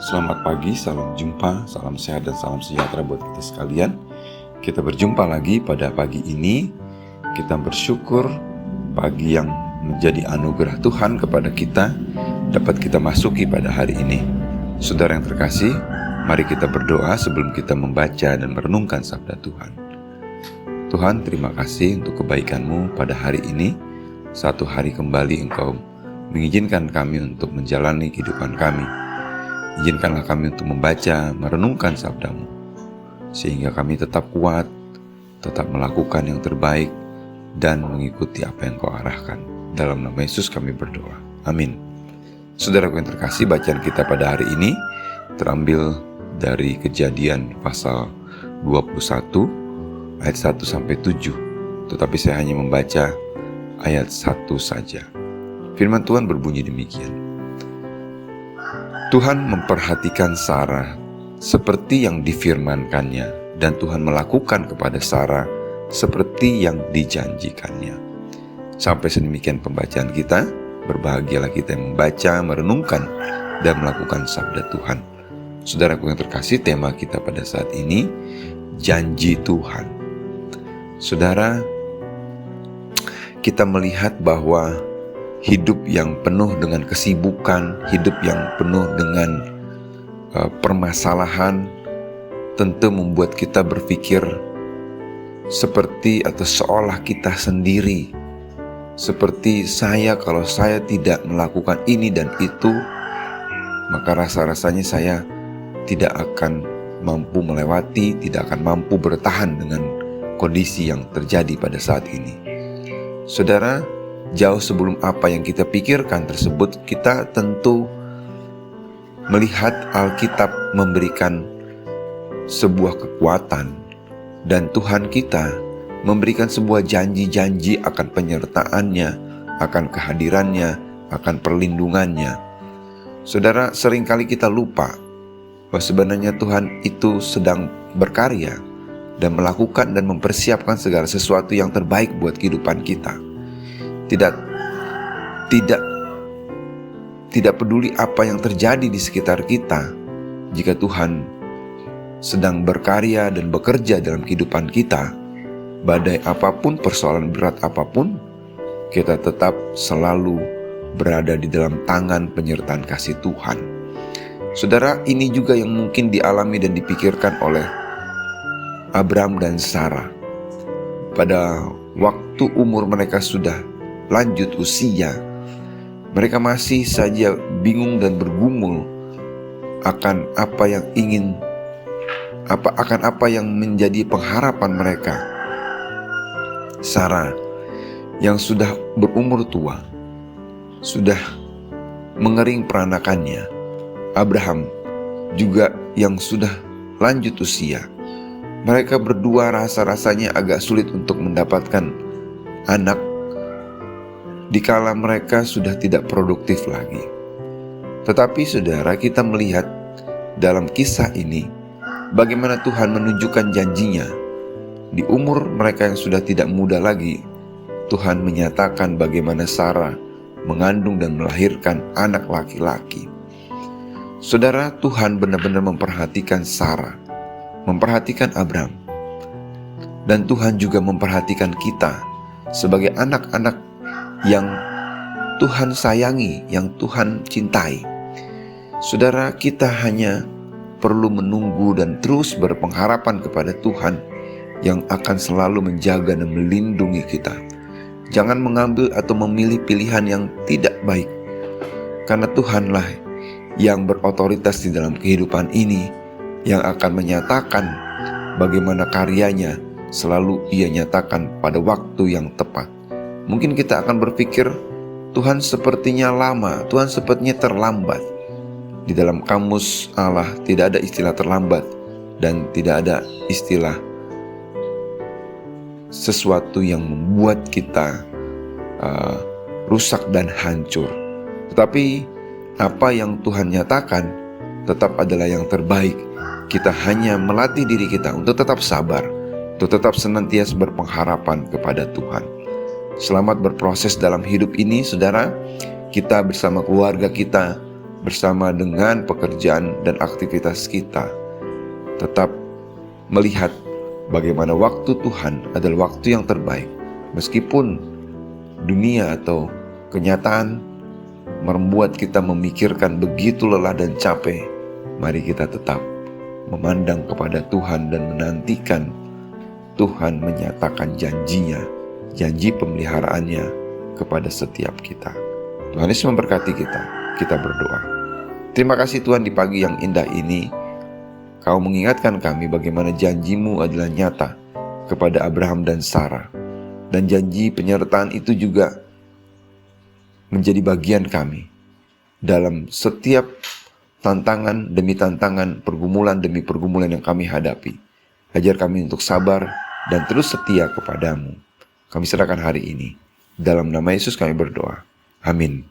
Selamat pagi, salam jumpa, salam sehat dan salam sejahtera buat kita sekalian. Kita berjumpa lagi pada pagi ini. Kita bersyukur pagi yang menjadi anugerah Tuhan kepada kita dapat kita masuki pada hari ini. Saudara yang terkasih, mari kita berdoa sebelum kita membaca dan merenungkan sabda Tuhan. Tuhan, terima kasih untuk kebaikan-Mu pada hari ini. Satu hari kembali Engkau mengizinkan kami untuk menjalani kehidupan kami. Izinkanlah kami untuk membaca, merenungkan sabda-Mu, sehingga kami tetap kuat, tetap melakukan yang terbaik, dan mengikuti apa yang Kau arahkan. Dalam nama Yesus kami berdoa. Amin. Saudaraku yang terkasih, bacaan kita pada hari ini terambil dari Kejadian pasal 21, ayat 1-7. Tetapi saya hanya membaca ayat 1 saja. Firman Tuhan berbunyi demikian. Tuhan memperhatikan Sarah seperti yang difirmankannya, dan Tuhan melakukan kepada Sarah seperti yang dijanjikannya. Sampai sedemikian pembacaan kita. Berbahagialah kita yang membaca, merenungkan, dan melakukan sabda Tuhan. Saudaraku yang terkasih, tema kita pada saat ini, janji Tuhan. Saudara, kita melihat bahwa hidup yang penuh dengan kesibukan, hidup yang penuh dengan permasalahan, tentu membuat kita berpikir seperti atau seolah kita sendiri. Seperti kalau saya tidak melakukan ini dan itu, maka rasa-rasanya saya tidak akan mampu melewati, tidak akan mampu bertahan dengan kondisi yang terjadi pada saat ini. Saudara, jauh sebelum apa yang kita pikirkan tersebut, kita tentu melihat Alkitab memberikan sebuah kekuatan, dan Tuhan kita memberikan sebuah janji-janji akan penyertaannya, akan kehadirannya, akan perlindungannya. Saudara, seringkali kita lupa bahwa sebenarnya Tuhan itu sedang berkarya dan melakukan dan mempersiapkan segala sesuatu yang terbaik buat kehidupan kita. Tidak peduli apa yang terjadi di sekitar kita, jika Tuhan sedang berkarya dan bekerja dalam kehidupan kita, badai apapun, persoalan berat apapun, kita tetap selalu berada di dalam tangan penyertaan kasih Tuhan. Saudara, ini juga yang mungkin dialami dan dipikirkan oleh Abram dan Sarah. Pada waktu umur mereka sudah lanjut usia, mereka masih saja bingung dan bergumul akan apa yang menjadi pengharapan mereka. Sarah yang sudah berumur tua, sudah mengering peranakannya. Abraham juga yang sudah lanjut usia. Mereka berdua rasa-rasanya agak sulit untuk mendapatkan anak dikala mereka sudah tidak produktif lagi. Tetapi saudara, kita melihat dalam kisah ini bagaimana Tuhan menunjukkan janjinya. Di umur mereka yang sudah tidak muda lagi, Tuhan menyatakan bagaimana Sarah mengandung dan melahirkan anak laki-laki. Saudara, Tuhan benar-benar memperhatikan Sarah, memperhatikan Abram, dan Tuhan juga memperhatikan kita sebagai anak-anak yang Tuhan sayangi, yang Tuhan cintai. Saudara, kita hanya perlu menunggu dan terus berpengharapan kepada Tuhan yang akan selalu menjaga dan melindungi kita. Jangan mengambil atau memilih pilihan yang tidak baik, karena Tuhanlah yang berotoritas di dalam kehidupan ini, yang akan menyatakan bagaimana karyanya selalu Ia nyatakan pada waktu yang tepat. Mungkin kita akan berpikir, Tuhan sepertinya lama, Tuhan sepertinya terlambat. Di dalam kamus Allah tidak ada istilah terlambat, dan tidak ada istilah sesuatu yang membuat kita rusak dan hancur. Tetapi apa yang Tuhan nyatakan tetap adalah yang terbaik. Kita hanya melatih diri kita untuk tetap sabar, untuk tetap senantiasa berpengharapan kepada Tuhan. Selamat berproses dalam hidup ini, saudara. Kita bersama keluarga kita bersama dengan pekerjaan dan aktivitas kita, tetap melihat bagaimana waktu Tuhan adalah waktu yang terbaik. Meskipun dunia atau kenyataan membuat kita memikirkan begitu lelah dan capek, mari kita tetap memandang kepada Tuhan dan menantikan Tuhan menyatakan janjinya, janji pemeliharaannya kepada setiap kita. Tuhan Yesus memberkati kita. Kita berdoa. Terima kasih Tuhan, di pagi yang indah ini Kau mengingatkan kami bagaimana janji-Mu adalah nyata kepada Abraham dan Sarah. Dan janji penyertaan itu juga menjadi bagian kami dalam setiap tantangan demi tantangan, pergumulan demi pergumulan yang kami hadapi. Ajar kami untuk sabar dan terus setia kepadamu. Kami serahkan hari ini. Dalam nama Yesus kami berdoa. Amin.